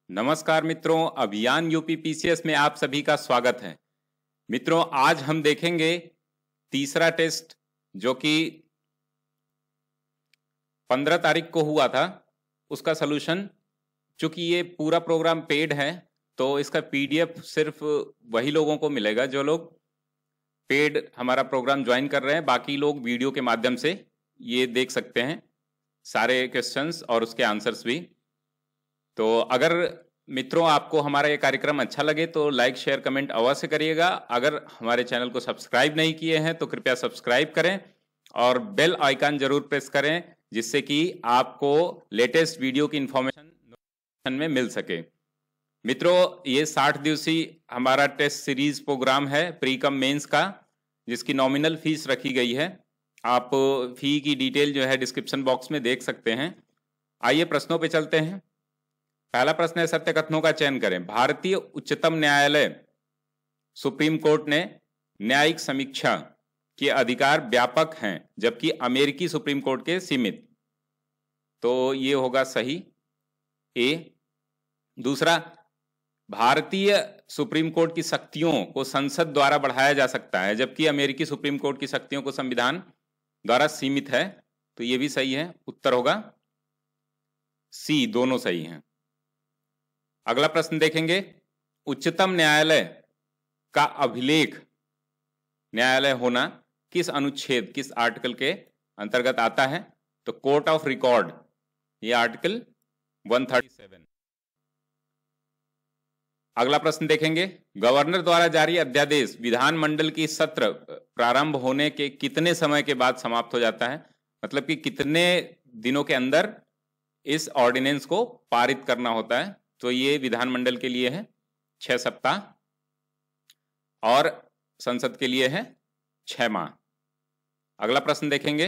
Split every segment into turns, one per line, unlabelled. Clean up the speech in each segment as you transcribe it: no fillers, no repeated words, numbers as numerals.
नमस्कार मित्रों, अभियान यूपी पीसीएस में आप सभी का स्वागत है। मित्रों, आज हम देखेंगे तीसरा टेस्ट जो कि 15 तारीख को हुआ था, उसका सलूशन। चूंकि ये पूरा प्रोग्राम पेड है तो इसका पीडीएफ सिर्फ वही लोगों को मिलेगा जो लोग पेड हमारा प्रोग्राम ज्वाइन कर रहे हैं। बाकी लोग वीडियो के माध्यम से ये देख सकते हैं, सारे क्वेश्चंस और उसके आंसर्स भी। तो अगर मित्रों आपको हमारा ये कार्यक्रम अच्छा लगे तो लाइक शेयर कमेंट अवश्य करिएगा। अगर हमारे चैनल को सब्सक्राइब नहीं किए हैं तो कृपया सब्सक्राइब करें और बेल आइकन जरूर प्रेस करें, जिससे कि आपको लेटेस्ट वीडियो की इंफॉर्मेशन में मिल सके। मित्रों, ये 60 दिवसीय हमारा टेस्ट सीरीज प्रोग्राम है प्री कम मेंस का, जिसकी नॉमिनल फीस रखी गई है। आप फी की डिटेल जो है डिस्क्रिप्शन बॉक्स में देख सकते हैं। आइए प्रश्नों पे चलते हैं। पहला प्रश्न है, सत्य कथनों का चयन करें। भारतीय उच्चतम न्यायालय सुप्रीम कोर्ट ने न्यायिक समीक्षा के अधिकार व्यापक हैं, जबकि अमेरिकी सुप्रीम कोर्ट के सीमित। तो ये होगा सही ए। दूसरा, भारतीय सुप्रीम कोर्ट की शक्तियों को संसद द्वारा बढ़ाया जा सकता है, जबकि अमेरिकी सुप्रीम कोर्ट की शक्तियों को संविधान द्वारा सीमित है। तो ये भी सही है। उत्तर होगा सी, दोनों सही हैं। अगला प्रश्न देखेंगे, उच्चतम न्यायालय का अभिलेख न्यायालय होना किस अनुच्छेद, किस आर्टिकल के अंतर्गत आता है? तो कोर्ट ऑफ रिकॉर्ड, ये आर्टिकल 137। अगला प्रश्न देखेंगे, गवर्नर द्वारा जारी अध्यादेश विधानमंडल की सत्र प्रारंभ होने के कितने समय के बाद समाप्त हो जाता है? मतलब कि कितने दिनों के अंदर इस ऑर्डिनेंस को पारित करना होता है? तो ये विधानमंडल के लिए है 6 सप्ताह और संसद के लिए है 6 माह। अगला प्रश्न देखेंगे,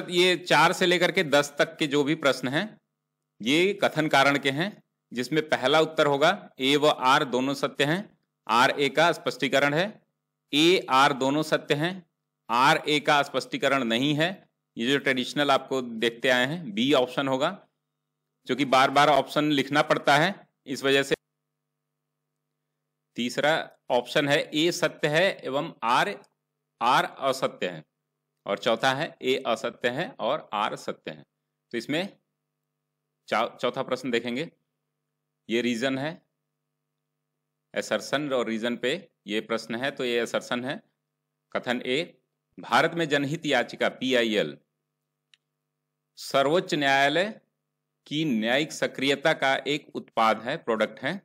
ये 4 से लेकर के 10 तक के जो भी प्रश्न हैं ये कथन कारण के हैं, जिसमें पहला उत्तर होगा ए व आर दोनों सत्य हैं। आर ए का स्पष्टीकरण है। ए आर दोनों सत्य हैं, आर ए का स्पष्टीकरण नहीं है। ये जो ट्रेडिशनल आपको देखते आए हैं, बी ऑप्शन होगा, क्योंकि बार बार ऑप्शन लिखना पड़ता है, इस वजह से। तीसरा ऑप्शन है ए सत्य है एवं आर असत्य है, और चौथा है ए असत्य है और आर सत्य है। तो इसमें चौथा प्रश्न देखेंगे, ये रीजन है, असर्शन और रीजन पे ये प्रश्न है। तो ये असर्शन है। कथन ए, भारत में जनहित याचिका PIL सर्वोच्च न्यायालय की न्यायिक सक्रियता का एक उत्पाद है, प्रोडक्ट है,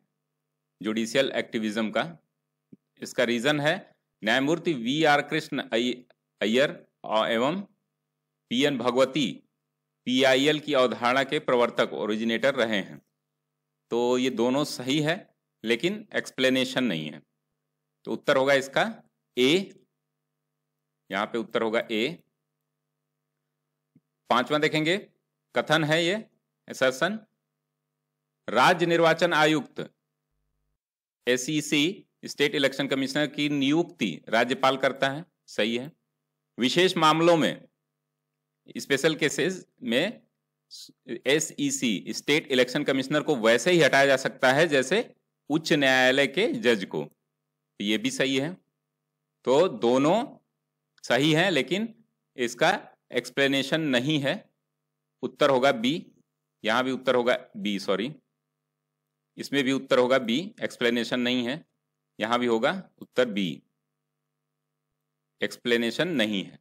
जुडिशियल एक्टिविज्म का। इसका रीजन है न्यायमूर्ति VR कृष्ण अय्यर एवं PN भगवती PIL की अवधारणा के प्रवर्तक, ओरिजिनेटर रहे हैं। तो ये दोनों सही है, लेकिन एक्सप्लेनेशन नहीं है। तो उत्तर होगा इसका ए, यहां पे उत्तर होगा ए। 5वां देखेंगे, कथन है ये असर्शन, राज्य निर्वाचन आयुक्त SEC स्टेट इलेक्शन कमिश्नर की नियुक्ति राज्यपाल करता है। सही है। विशेष मामलों में, स्पेशल केसेस में SEC स्टेट इलेक्शन कमिश्नर को वैसे ही हटाया जा सकता है जैसे उच्च न्यायालय के जज को। ये भी सही है। तो दोनों सही है, लेकिन इसका एक्सप्लेनेशन नहीं है। उत्तर होगा बी। यहां भी उत्तर होगा बी, सॉरी, इसमें भी उत्तर होगा बी, एक्सप्लेनेशन नहीं है। यहां भी होगा उत्तर बी, एक्सप्लेनेशन नहीं है।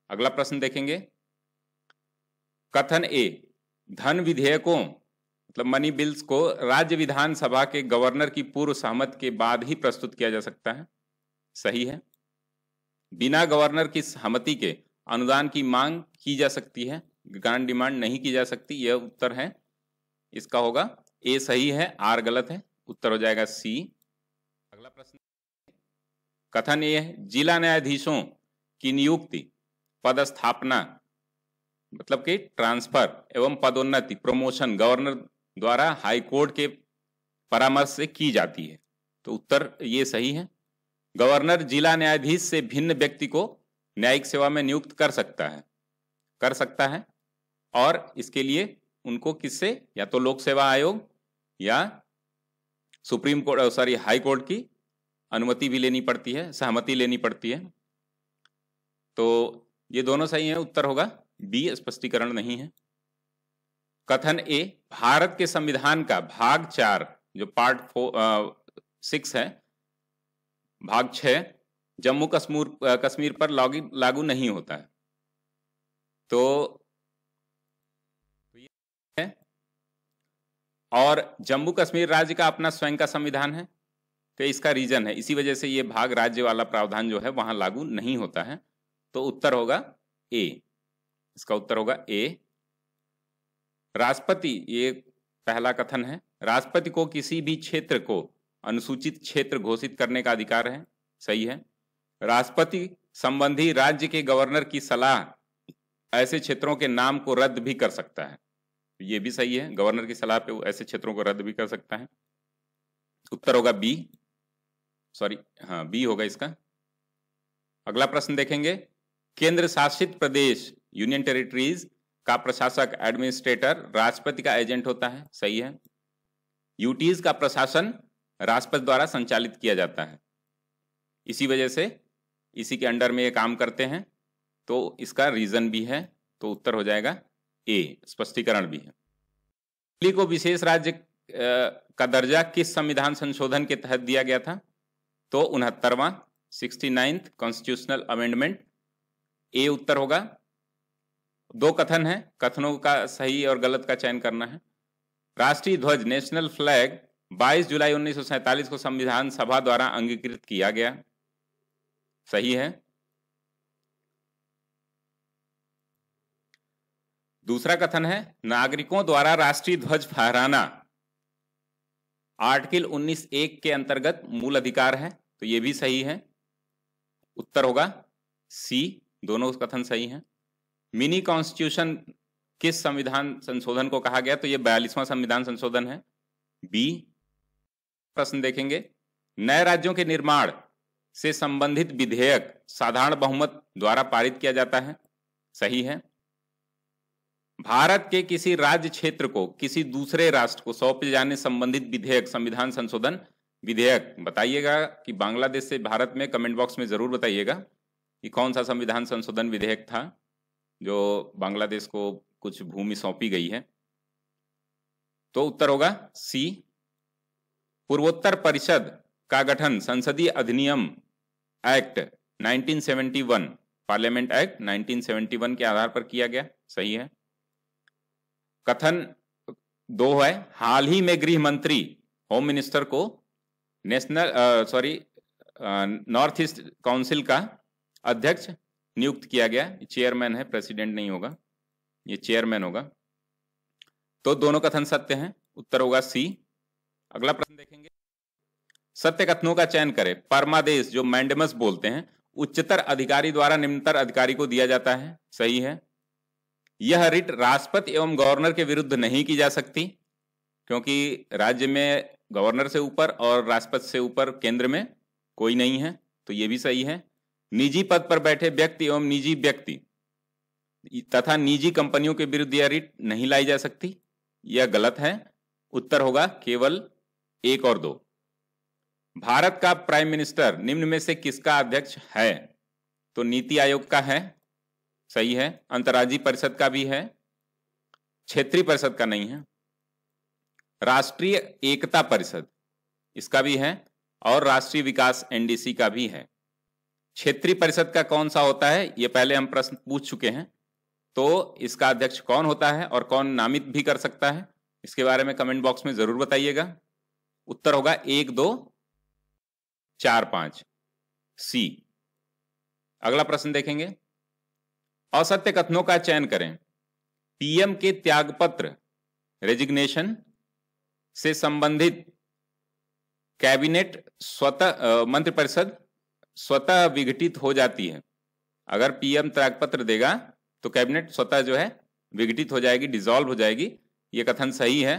अगला प्रश्न देखेंगे, कथन ए, धन विधेयकों मतलब मनी बिल्स को राज्य विधानसभा के गवर्नर की पूर्व सहमति के बाद ही प्रस्तुत किया जा सकता है। सही है। बिना गवर्नर की सहमति के अनुदान की मांग की जा सकती है, ग्रांट डिमांड नहीं की जा सकती। यह उत्तर है। इसका होगा ए सही है, आर गलत है। उत्तर हो जाएगा सी। अगला प्रश्न, कथन ए है, जिला न्यायाधीशों की नियुक्ति, पदस्थापना मतलब कि ट्रांसफर एवं पदोन्नति, प्रमोशन गवर्नर द्वारा हाईकोर्ट के परामर्श से की जाती है। तो उत्तर ये सही है। गवर्नर जिला न्यायाधीश से भिन्न व्यक्ति को न्यायिक सेवा में नियुक्त कर सकता है और इसके लिए उनको किससे, या तो लोक सेवा आयोग या सुप्रीम कोर्ट हाई कोर्ट की अनुमति भी लेनी पड़ती है, सहमति लेनी पड़ती है। तो ये दोनों सही है, उत्तर होगा बी, स्पष्टीकरण नहीं है। कथन ए, भारत के संविधान का भाग 4 जो पार्ट 6 है, भाग 6 जम्मू कश्मीर पर लागू नहीं होता है। तो ये है, और जम्मू कश्मीर राज्य का अपना स्वयं का संविधान है, तो इसका रीजन है, इसी वजह से ये भाग राज्य वाला प्रावधान जो है वहां लागू नहीं होता है। तो उत्तर होगा ए, इसका उत्तर होगा ए। राष्ट्रपति, ये पहला कथन है, राष्ट्रपति को किसी भी क्षेत्र को अनुसूचित क्षेत्र घोषित करने का अधिकार है, सही है। राष्ट्रपति संबंधी राज्य के गवर्नर की सलाह ऐसे क्षेत्रों के नाम को रद्द भी कर सकता है, ये भी सही है, गवर्नर की सलाह पे वो ऐसे क्षेत्रों को रद्द भी कर सकता है। उत्तर होगा बी, हाँ बी होगा इसका। अगला प्रश्न देखेंगे, केंद्र शासित प्रदेश यूनियन टेरिटरीज का प्रशासक एडमिनिस्ट्रेटर राष्ट्रपति का एजेंट होता है, सही है। यूटीज का प्रशासन राष्ट्रपति द्वारा संचालित किया जाता है, इसी वजह से इसी के अंडर में ये काम करते हैं, तो इसका रीजन भी है, तो उत्तर हो जाएगा ए, स्पष्टीकरण भी है। दिल्ली को विशेष राज्य का दर्जा किस संविधान संशोधन के तहत दिया गया था? तो 69वां 69th कॉन्स्टिट्यूशनल अमेंडमेंट, ए उत्तर होगा। दो कथन है, कथनों का सही और गलत का चयन करना है। राष्ट्रीय ध्वज नेशनल फ्लैग 22 जुलाई 1947 को संविधान सभा द्वारा अंगीकृत किया गया, सही है। दूसरा कथन है, नागरिकों द्वारा राष्ट्रीय ध्वज फहराना आर्टिकल 19(1) के अंतर्गत मूल अधिकार है, तो यह भी सही है, उत्तर होगा सी, दोनों कथन सही हैं। मिनी कॉन्स्टिट्यूशन किस संविधान संशोधन को कहा गया? तो यह 42वां संविधान संशोधन है, बी। प्रश्न देखेंगे, नए राज्यों के निर्माण से संबंधित विधेयक साधारण बहुमत द्वारा पारित किया जाता है, सही है। भारत के किसी राज्य क्षेत्र को किसी दूसरे राष्ट्र को सौंपे जाने संबंधित विधेयक संविधान संशोधन विधेयक, बताइएगा कि बांग्लादेश से भारत में, कमेंट बॉक्स में जरूर बताइएगा कि कौन सा संविधान संशोधन विधेयक था जो बांग्लादेश को कुछ भूमि सौंपी गई है। तो उत्तर होगा सी। पूर्वोत्तर परिषद का गठन संसदीय अधिनियम एक्ट 1971, पार्लियामेंट एक्ट 1971 के आधार पर किया गया, सही है। कथन 2 है, हाल ही में गृह मंत्री होम मिनिस्टर को नॉर्थ ईस्ट काउंसिल का अध्यक्ष नियुक्त किया गया, चेयरमैन है, प्रेसिडेंट नहीं होगा, ये चेयरमैन होगा। तो दोनों कथन सत्य हैं, उत्तर होगा सी। अगला प्रश्न देखेंगे, सत्य कथनों का चयन करें। परमादेश जो मैंडेमस बोलते हैं, उच्चतर अधिकारी द्वारा निम्नतर अधिकारी को दिया जाता है, सही है। यह रिट राष्ट्रपति एवं गवर्नर के विरुद्ध नहीं की जा सकती, क्योंकि राज्य में गवर्नर से ऊपर और राष्ट्रपति से ऊपर केंद्र में कोई नहीं है, तो यह भी सही है। निजी पद पर बैठे व्यक्ति एवं निजी व्यक्ति तथा निजी कंपनियों के विरुद्ध यह रिट नहीं लाई जा सकती, यह गलत है, उत्तर होगा केवल 1 और 2। भारत का प्राइम मिनिस्टर निम्न में से किसका अध्यक्ष है? तो नीति आयोग का है, सही है। अंतर्राज्यीय परिषद का भी है, क्षेत्रीय परिषद का नहीं है। राष्ट्रीय एकता परिषद इसका भी है, और राष्ट्रीय विकास एनडीसी का भी है। क्षेत्रीय परिषद का कौन सा होता है, ये पहले हम प्रश्न पूछ चुके हैं, तो इसका अध्यक्ष कौन होता है और कौन नामित भी कर सकता है, इसके बारे में कमेंट बॉक्स में जरूर बताइएगा। उत्तर होगा 1, 2, 4, 5, सी। अगला प्रश्न देखेंगे, असत्य कथनों का चयन करें। पीएम के त्यागपत्र रेजिग्नेशन से संबंधित कैबिनेट मंत्रिपरिषद स्वतः विघटित हो जाती है। अगर पीएम त्यागपत्र देगा तो कैबिनेट स्वतः जो है विघटित हो जाएगी, डिसॉल्व हो जाएगी, यह कथन सही है।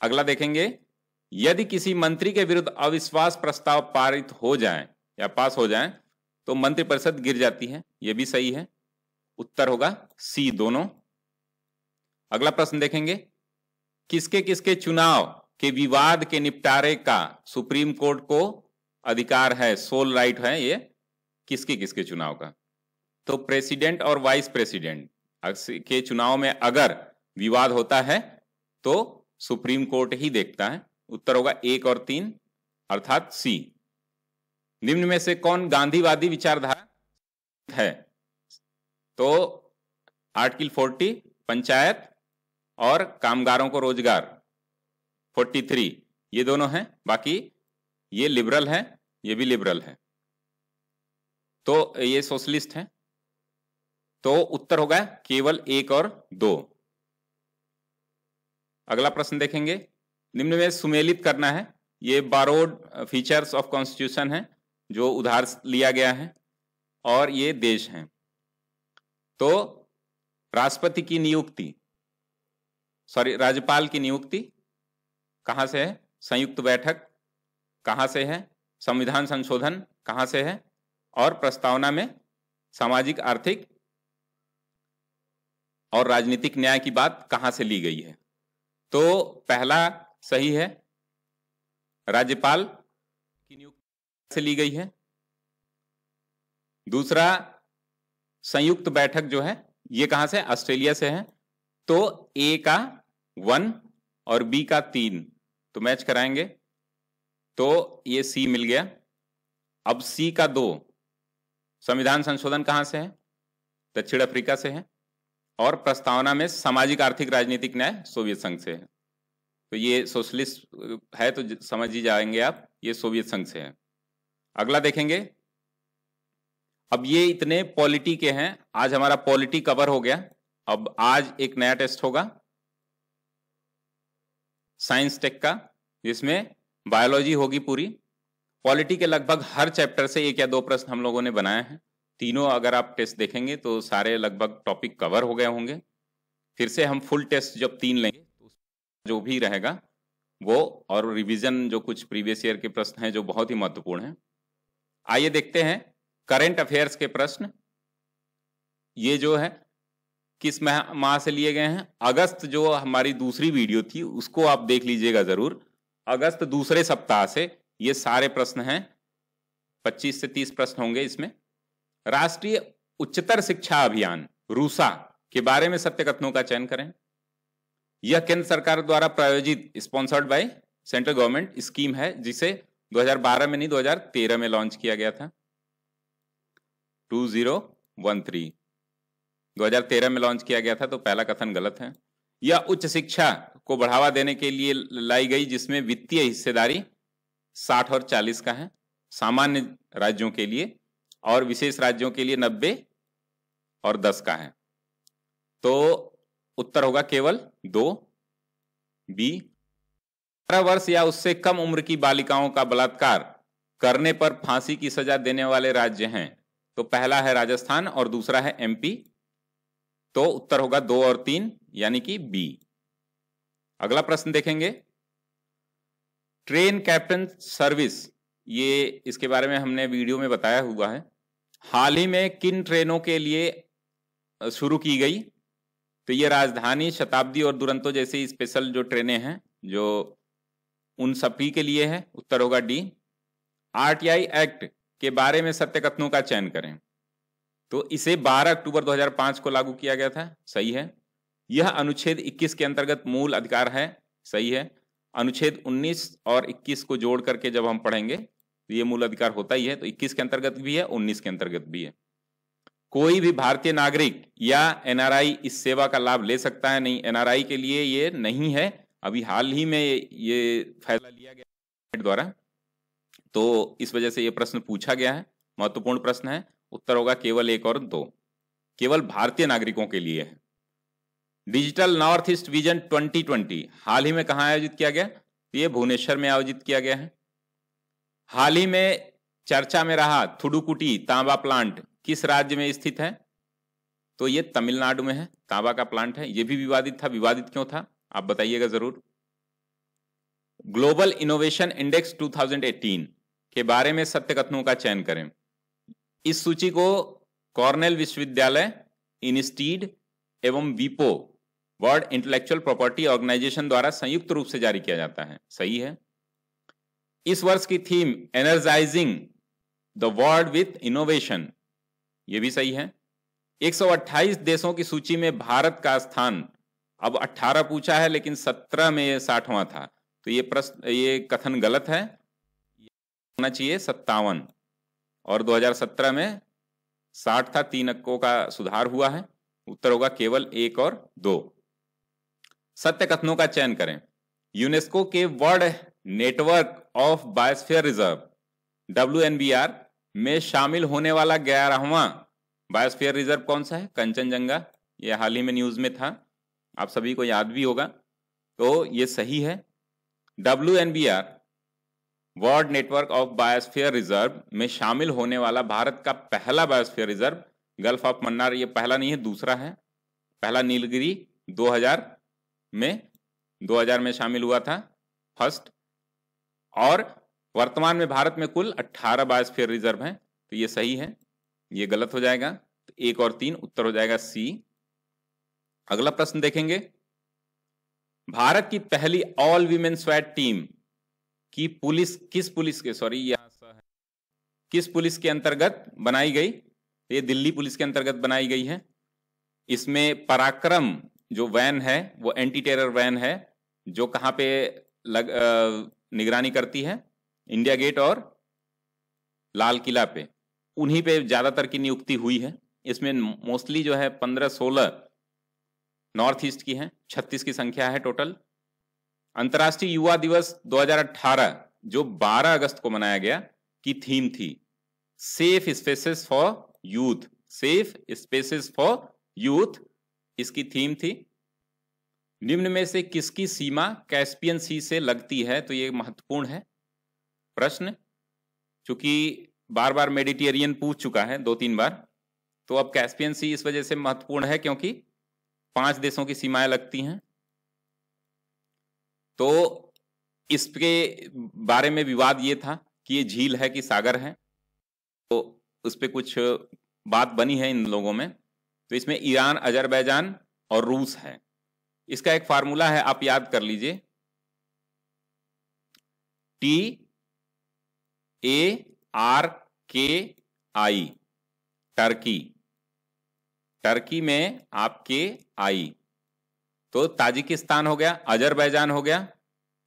अगला देखेंगे, यदि किसी मंत्री के विरुद्ध अविश्वास प्रस्ताव पारित हो जाए या पास हो जाए तो मंत्रिपरिषद गिर जाती है, यह भी सही है, उत्तर होगा सी, दोनों। अगला प्रश्न देखेंगे, किसके किसके चुनाव के विवाद के निपटारे का सुप्रीम कोर्ट को अधिकार है, सोल राइट है, ये किसके किसके चुनाव का? तो प्रेसिडेंट और वाइस प्रेसिडेंट के चुनाव में अगर विवाद होता है तो सुप्रीम कोर्ट ही देखता है। उत्तर होगा 1 और 3 अर्थात सी। निम्न में से कौन गांधीवादी विचारधारा है? तो आर्टिकल 40 पंचायत और कामगारों को रोजगार 43 ये दोनों हैं, बाकी ये लिबरल है, ये भी लिबरल है, तो ये सोशलिस्ट है। तो उत्तर होगा केवल 1 और 2। अगला प्रश्न देखेंगे, निम्न में सुमेलित करना है, ये बारोड फीचर्स ऑफ कॉन्स्टिट्यूशन है जो उधार लिया गया है और ये देश हैं। तो राष्ट्रपति की नियुक्ति, राज्यपाल की नियुक्ति कहां से है? संयुक्त बैठक कहां से है? संविधान संशोधन कहां से है? और प्रस्तावना में सामाजिक आर्थिक और राजनीतिक न्याय की बात कहां से ली गई है? तो पहला सही है, राज्यपाल की नियुक्ति से ली गई है। दूसरा, संयुक्त बैठक जो है ये कहां से? ऑस्ट्रेलिया से है। तो ए का 1 और बी का 3 तो मैच कराएंगे, तो ये सी मिल गया। अब सी का 2, संविधान संशोधन कहां से है? दक्षिण अफ्रीका से है। और प्रस्तावना में सामाजिक आर्थिक राजनीतिक न्याय सोवियत संघ से है। तो ये सोशलिस्ट है तो समझ ही जाएंगे आप, ये सोवियत संघ से है। अगला देखेंगे, अब ये इतने पॉलिटी के हैं, आज हमारा पॉलिटी कवर हो गया। अब आज एक नया टेस्ट होगा साइंस टेक का, जिसमें बायोलॉजी होगी पूरी। पॉलिटी के लगभग हर चैप्टर से 1 या 2 प्रश्न हम लोगों ने बनाए हैं। तीनों अगर आप टेस्ट देखेंगे तो सारे लगभग टॉपिक कवर हो गए होंगे। फिर से हम फुल टेस्ट जब 3 लेंगे तो जो भी रहेगा वो, और रिवीजन जो कुछ प्रीवियस ईयर के प्रश्न हैं जो बहुत ही महत्वपूर्ण हैं। आइए देखते हैं करंट अफेयर्स के प्रश्न। ये जो है किस माह से लिए गए हैं? अगस्त, जो हमारी दूसरी वीडियो थी उसको आप देख लीजिएगा जरूर। अगस्त दूसरे सप्ताह से ये सारे प्रश्न हैं, 25 से 30 प्रश्न होंगे इसमें। राष्ट्रीय उच्चतर शिक्षा अभियान रूसा के बारे में सत्य कथनों का चयन करें। यह केंद्र सरकार द्वारा प्रायोजित, sponsored by central government scheme है, जिसे 2012 में नहीं 2013 में लॉन्च किया गया था। 2013 2013 में लॉन्च किया गया था, तो पहला कथन गलत है। यह उच्च शिक्षा को बढ़ावा देने के लिए लाई गई, जिसमें वित्तीय हिस्सेदारी 60 और 40 का है, सामान्य राज्यों के लिए, और विशेष राज्यों के लिए 90 और 10 का है। तो उत्तर होगा केवल 2 बी। 18 वर्ष या उससे कम उम्र की बालिकाओं का बलात्कार करने पर फांसी की सजा देने वाले राज्य हैं। तो पहला है राजस्थान और दूसरा है एमपी। तो उत्तर होगा 2 और 3 यानी कि बी। अगला प्रश्न देखेंगे, ट्रेन कैप्टन सर्विस, ये इसके बारे में हमने वीडियो में बताया हुआ है। हाल ही में किन ट्रेनों के लिए शुरू की गई? तो ये राजधानी, शताब्दी और दुरंतो जैसी स्पेशल जो ट्रेनें हैं, जो उन सभी के लिए है। उत्तर होगा डी। आरटीआई एक्ट के बारे में सत्य कथनों का चयन करें। तो इसे 12 अक्टूबर 2005 को लागू किया गया था, सही है। यह अनुच्छेद 21 के अंतर्गत मूल अधिकार है, सही है। अनुच्छेद 19 और 21 को जोड़ करके जब हम पढ़ेंगे तो ये मूल अधिकार होता ही है, तो 21 के अंतर्गत भी है, 19 के अंतर्गत भी है। कोई भी भारतीय नागरिक या एनआरआई इस सेवा का लाभ ले सकता है? नहीं, एनआरआई के लिए ये नहीं है। अभी हाल ही में ये फैसला लिया गया द्वारा, तो इस वजह से ये प्रश्न पूछा गया है, महत्वपूर्ण प्रश्न है। उत्तर होगा केवल 1 और 2, केवल भारतीय नागरिकों के लिए है। डिजिटल नॉर्थ ईस्ट विजन 2020 हाल ही में कहां आयोजित किया गया? ये भुवनेश्वर में आयोजित किया गया है। हाल ही में चर्चा में रहा थुडुकुटी तांबा प्लांट किस राज्य में स्थित है? तो ये तमिलनाडु में है, तांबा का प्लांट है। ये भी विवादित था, विवादित क्यों था आप बताइएगा जरूर। ग्लोबल इनोवेशन इंडेक्स 2018 के बारे में सत्य कथनों का चयन करें। इस सूची को कॉर्नेल विश्वविद्यालय, इनस्टीड एवं विपो वर्ल्ड इंटेलेक्चुअल प्रॉपर्टी ऑर्गेनाइजेशन द्वारा संयुक्त रूप से जारी किया जाता है। सही है। इस वर्ष की theme energising the world with innovation, ये भी सही है। 128 देशों की सूची में भारत का स्थान, अब 18 पूछा है लेकिन 17 में 60वां था, तो ये कथन गलत है, होना चाहिए 57, और 2017 में 60 था, 3 अंकों का सुधार हुआ है। उत्तर होगा केवल 1 और 2। सत्य कथनों का चयन करें। यूनेस्को के world network of biosphere reserve WNBR में शामिल होने वाला 11वां बायोस्फीयर रिजर्व कौन सा है? कंचनजंगा। ये हाल ही में न्यूज में था, आप सभी को याद भी होगा, तो ये सही है। WNBR world network of biosphere reserve में शामिल होने वाला भारत का पहला biosphere reserve gulf of Mannar, ये पहला नहीं है, दूसरा है। पहला नीलगिरी 2000 में शामिल हुआ था, फर्स्ट। और वर्तमान में भारत में कुल 18 बायोस्फीयर रिजर्व हैं, तो ये सही है, ये गलत हो जाएगा। तो 1 और 3 उत्तर हो जाएगा सी। अगला प्रश्न देखेंगे। भारत की पहली ऑल वीमेन स्वैट टीम की किस पुलिस के अंतर्गत बनाई गई? ये दिल्ली पुलिस के अंतर्गत बनाई गई है। इसमें पराक्रम जो वैन है वो एंटी टेरर वैन है, जो कहां पे निगरानी करती है? इंडिया गेट और लाल किला पे, उन्हीं पे ज्यादातर की नियुक्ति हुई है। इसमें मोस्टली जो है 15-16 नॉर्थ ईस्ट की हैं, 36 की संख्या है टोटल। अंतर्राष्ट्रीय युवा दिवस 2018 जो 12 अगस्त को मनाया गया, की थीम थी safe spaces for youth. Safe spaces for youth इसकी थीम थी। निम्न में से किसकी सीमा कैस्पियन सी से लगती है? तो ये महत्वपूर्ण है प्रश्न, चूंकि बार बार मेडिटेरियन पूछ चुका है 2-3 बार, तो अब कैस्पियन सी इस वजह से महत्वपूर्ण है क्योंकि 5 देशों की सीमाएं लगती हैं। तो इसके बारे में विवाद ये था कि ये झील है कि सागर है, तो उस पर कुछ बात बनी है इन लोगों में। तो इसमें ईरान, अजरबैजान और रूस है। इसका एक फार्मूला है, आप याद कर लीजिए, TARKI, टर्की। टर्की में आपके आई, तो ताजिकिस्तान हो गया, अजरबैजान हो गया,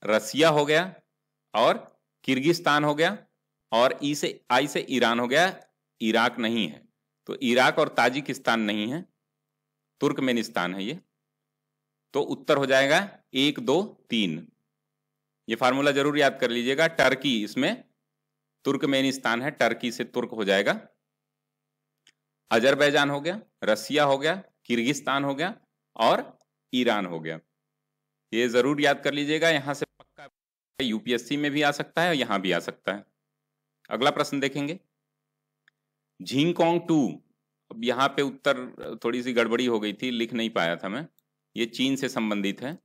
रसिया हो गया और किर्गिस्तान हो गया, और आई से ईरान हो गया। इराक नहीं है, तो इराक और ताजिकिस्तान नहीं है, तुर्कमेनिस्तान है ये। तो उत्तर हो जाएगा 1, 2, 3। ये फार्मूला जरूर याद कर लीजिएगा। टर्की, इसमें तुर्कमेनिस्तान है, टर्की से तुर्क हो जाएगा। अजरबैजान हो गया, रसिया हो गया, किर्गिस्तान हो गया और ईरान हो गया। ये जरूर याद कर लीजिएगा, यहां से पक्का यूपीएससी में भी आ सकता है और यहां भी आ सकता है। अगला प्रश्न देखेंगे। झिंगकोंग 2, अब यहाँ पे उत्तर थोड़ी सी गड़बड़ी हो गई थी, लिख नहीं पाया था मैं। ये चीन से संबंधित है,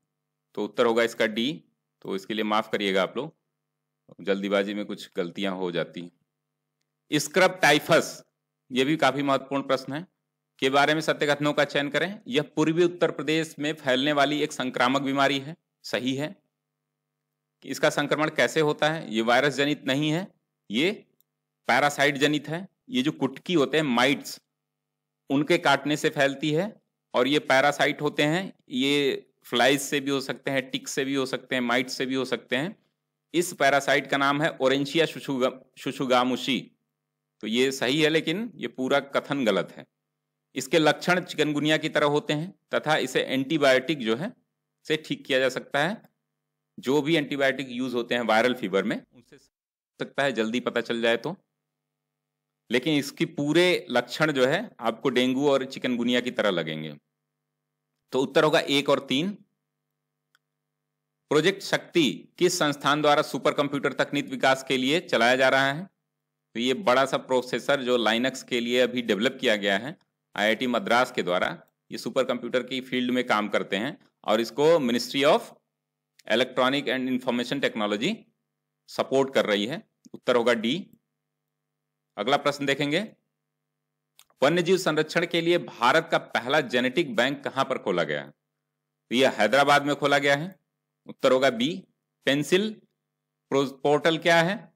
तो उत्तर होगा इसका डी। तो इसके लिए माफ करिएगा आप लोग, जल्दीबाजी में कुछ गलतियां हो जाती। स्क्रब टाइफस, ये भी काफी महत्वपूर्ण प्रश्न है, के बारे में सत्य कथनों का चयन करें। यह पूर्वी उत्तर प्रदेश में फैलने वाली एक संक्रामक बीमारी है। सही है। इसका संक्रमण कैसे होता है? ये वायरस जनित नहीं है, ये पैरासाइट जनित है। ये जो कुटकी होते हैं, माइट्स, उनके काटने से फैलती है। और ये पैरासाइट होते हैं, ये फ्लाइज से भी हो सकते हैं, टिक से भी हो सकते हैं, माइट से भी हो सकते हैं। इस पैरासाइट का नाम है ओरेंशिया शुशुगामुशी। तो ये सही है, लेकिन ये पूरा कथन गलत है। इसके लक्षण चिकनगुनिया की तरह होते हैं तथा इसे एंटीबायोटिक जो है से ठीक किया जा सकता है। जो भी एंटीबायोटिक यूज होते हैं वायरल फीवर में, उनसे सकता है जल्दी पता चल जाए तो, लेकिन इसकी पूरे लक्षण जो है आपको डेंगू और चिकनगुनिया की तरह लगेंगे। तो उत्तर होगा 1 और 3। प्रोजेक्ट शक्ति किस संस्थान द्वारा सुपर कंप्यूटर तकनीक विकास के लिए चलाया जा रहा है? तो ये बड़ा सा प्रोसेसर जो लाइनक्स के लिए अभी डेवलप किया गया है IIT मद्रास के द्वारा, ये सुपर कंप्यूटर की फील्ड में काम करते हैं और इसको ministry of electronic and information technology support कर रही है। उत्तर होगा डी। अगला प्रश्न देखेंगे। वन्यजीव संरक्षण के लिए भारत का पहला जेनेटिक बैंक कहां पर खोला गया? तो ये हैदराबाद में खोला गया है। उत्तर होगा बी। पेंसिल पोर्टल क्या है?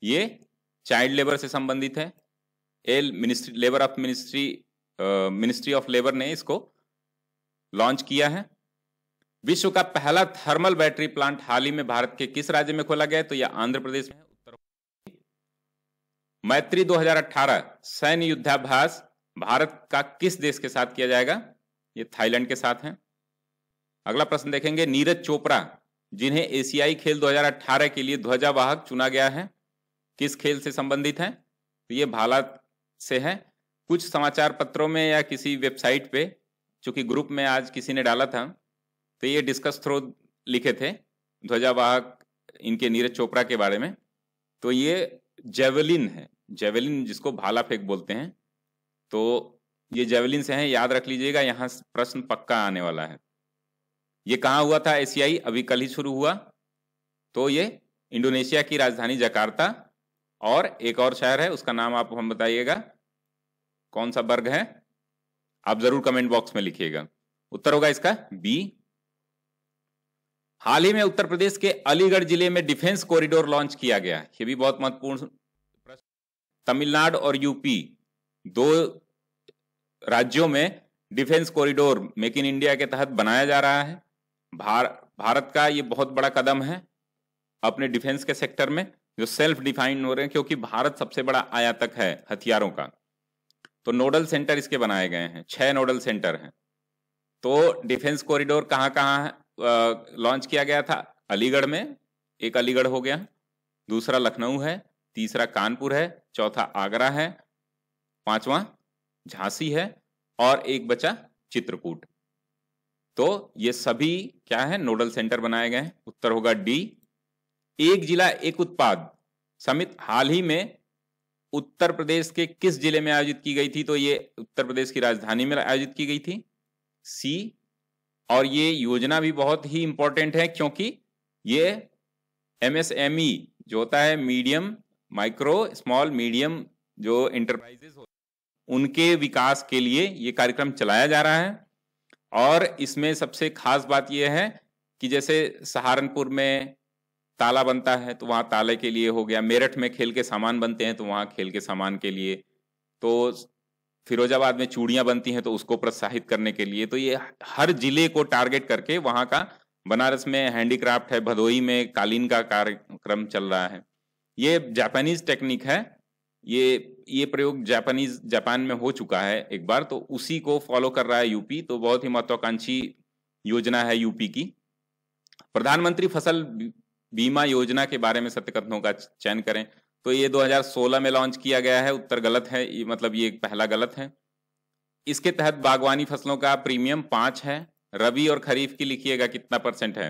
ये चाइल्ड लेबर से संबंधित है। मिनिस्ट्री ऑफ लेबर ने इसको लॉन्च किया है। विश्व का पहला थर्मल बैटरी प्लांट हाल ही में भारत के किस राज्य में खोला गया है? तो यह आंध्र प्रदेश में है। उत्तर मैत्री 2018 सैन्य युद्धाभ्यास भारत का किस देश के साथ किया जाएगा? ये थाईलैंड के साथ है। अगला प्रश्न देखेंगे, नीरज चोपड़ा जिन्हें एशियाई खेल 2018 के लिए ध्वजावाहक चुना गया है, किस खेल से संबंधित है? तो ये भाला से है। कुछ समाचार पत्रों में या किसी वेबसाइट पे, चूंकि ग्रुप में आज किसी ने डाला था, तो ये डिस्कस थ्रो लिखे थे ध्वजावाहक इनके नीरज चोपड़ा के बारे में। तो ये जेवलिन है, जेवलिन जिसको भाला फेंक बोलते हैं। तो ये जेवलिन से है, याद रख लीजिएगा, यहाँ प्रश्न पक्का आने वाला है। ये कहाँ हुआ था एशियाई? अभी कल ही शुरू हुआ। तो ये इंडोनेशिया की राजधानी जकार्ता, और एक और शहर है उसका नाम आप हम बताइएगा, कौन सा वर्ग है? आप जरूर कमेंट बॉक्स में लिखिएगा। उत्तर होगा इसका बी। हाल ही में उत्तर प्रदेश के अलीगढ़ जिले में डिफेंस कॉरिडोर लॉन्च किया गया। ये भी बहुत महत्वपूर्ण प्रश्न। तमिलनाडु और यूपी दो राज्यों में defence corridor make in India के तहत बनाया जा रहा है। भारत का ये बहुत बड़ा कदम है अपने डिफेंस के सेक्टर में, जो सेल्फ डिफाइंड हो रहे हैं, क्योंकि भारत सबसे बड़ा आयातक है हथियारों का। तो नोडल सेंटर इसके बनाए गए हैं, 6 नोडल सेंटर हैं। तो डिफेंस कॉरिडोर कहाँ कहाँ लॉन्च किया गया था? अलीगढ़ में, एक अलीगढ़ हो गया, दूसरा लखनऊ है, तीसरा कानपुर है, चौथा आगरा है, पांचवा झांसी है, और एक बचा चित्रकूट। तो ये सभी क्या है? नोडल सेंटर बनाए गए हैं। उत्तर होगा डी। एक जिला एक उत्पाद समिति हाल ही में उत्तर प्रदेश के किस जिले में आयोजित की गई थी? तो ये उत्तर प्रदेश की राजधानी में आयोजित की गई थी, सी। और ये योजना भी बहुत ही इंपॉर्टेंट है, क्योंकि ये MSME जो होता है, मीडियम माइक्रो स्मॉल मीडियम जो एंटरप्राइजेस होते हैं, उनके विकास के लिए ये कार्यक्रम चलाया जा रहा है। और इसमें सबसे खास बात यह है कि जैसे सहारनपुर में ताला बनता है तो वहाँ ताले के लिए हो गया, मेरठ में खेल के सामान बनते हैं तो वहाँ खेल के सामान के लिए, तो फिरोजाबाद में चूड़ियाँ बनती हैं तो उसको प्रोत्साहित करने के लिए। तो ये हर जिले को टारगेट करके वहाँ का, बनारस में हैंडीक्राफ्ट है, भदोही में कालीन का कार्यक्रम चल रहा है। ये जापानीज टेक्निक है, ये प्रयोग जापान में हो चुका है एक बार, तो उसी को फॉलो कर रहा है यूपी। तो बहुत ही महत्वाकांक्षी योजना है यूपी की। प्रधानमंत्री फसल बीमा योजना के बारे में सत्य कथनों का चयन करें। तो ये 2016 में लॉन्च किया गया है। उत्तर गलत है, ये मतलब ये पहला गलत है। इसके तहत बागवानी फसलों का प्रीमियम 5 है। रबी और खरीफ की लिखिएगा कितना % है,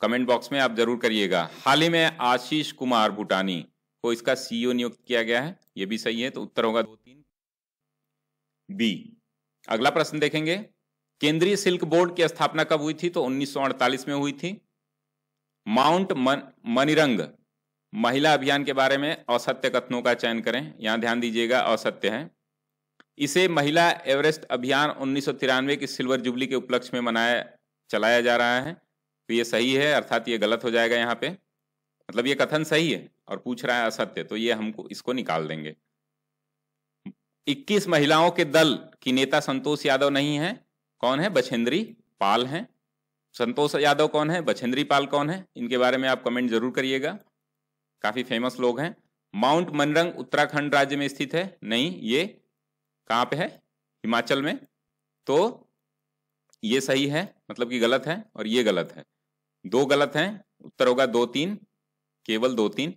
कमेंट बॉक्स में आप जरूर करिएगा। हाल ही में आशीष कुमार भूटानी को इसका CEO नियुक्त किया गया है, ये भी सही है। तो उत्तर होगा 2-3 बी। अगला प्रश्न देखेंगे, केंद्रीय सिल्क बोर्ड की स्थापना कब हुई थी? तो 1948 में हुई थी। माउंट मनिरंग महिला अभियान के बारे में असत्य कथनों का चयन करें। यहां ध्यान दीजिएगा, असत्य है। इसे महिला एवरेस्ट अभियान 1993 की सिल्वर जुबली के उपलक्ष्य में चलाया जा रहा है, तो ये सही है, अर्थात ये गलत हो जाएगा। यहाँ पे मतलब ये कथन सही है और पूछ रहा है असत्य, तो ये हमको इसको निकाल देंगे। 21 महिलाओं के दल की नेता संतोष यादव नहीं है, कौन है? बछेंद्री पाल हैं। संतोष यादव कौन है? बछेंद्री पाल कौन है? इनके बारे में आप कमेंट जरूर करिएगा, काफी फेमस लोग हैं। माउंट मनरंग उत्तराखंड राज्य में स्थित है? नहीं, ये कहाँ पे है? हिमाचल में। तो ये सही है, मतलब कि गलत है, और ये गलत है। 2 गलत हैं। उत्तर होगा 2-3, केवल 2-3।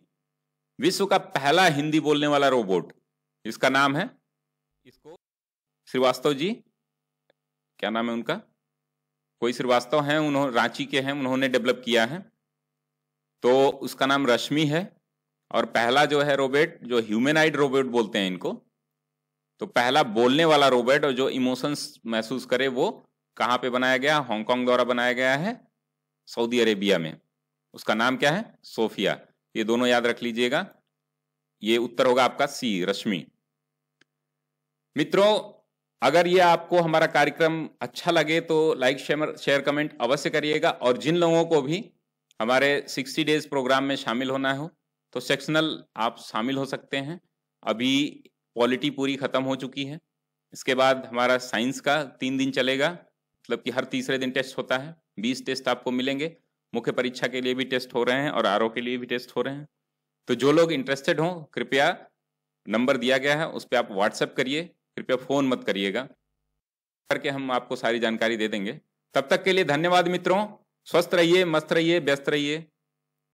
विश्व का पहला हिंदी बोलने वाला रोबोट, इसका नाम है, इसको श्रीवास्तव जी, क्या नाम है उनका? कोई श्रीवास्तव हैं, उन्होंने रांची के हैं, उन्होंने डेवलप किया है। तो उसका नाम रश्मि है। और पहला जो है रोबोट, जो ह्यूमैनॉइड रोबोट बोलते हैं इनको, तो पहला बोलने वाला रोबोट और जो इमोशंस महसूस करे, वो कहाँ पे बनाया गया? हांगकांग द्वारा बनाया गया है, सऊदी अरेबिया में। उसका नाम क्या है? सोफिया। ये दोनों याद रख लीजिएगा। ये उत्तर होगा आपका सी, रश्मि। मित्रों, अगर ये आपको हमारा कार्यक्रम अच्छा लगे तो लाइक शेयर कमेंट अवश्य करिएगा। और जिन लोगों को भी हमारे 60 डेज प्रोग्राम में शामिल होना हो तो सेक्शनल आप शामिल हो सकते हैं। अभी पॉलिटी पूरी खत्म हो चुकी है। इसके बाद हमारा साइंस का 3 दिन चलेगा, मतलब कि हर तीसरे दिन टेस्ट होता है। 20 टेस्ट आपको मिलेंगे। मुख्य परीक्षा के लिए भी टेस्ट हो रहे हैं और आरओ के लिए भी टेस्ट हो रहे हैं। तो जो लोग इंटरेस्टेड हों कृपया नंबर दिया गया है उस पर आप व्हाट्सएप करिए, कृपया फ़ोन मत करिएगा, करके हम आपको सारी जानकारी दे देंगे। तब तक के लिए धन्यवाद मित्रों। स्वस्थ रहिए, मस्त रहिए, व्यस्त रहिए।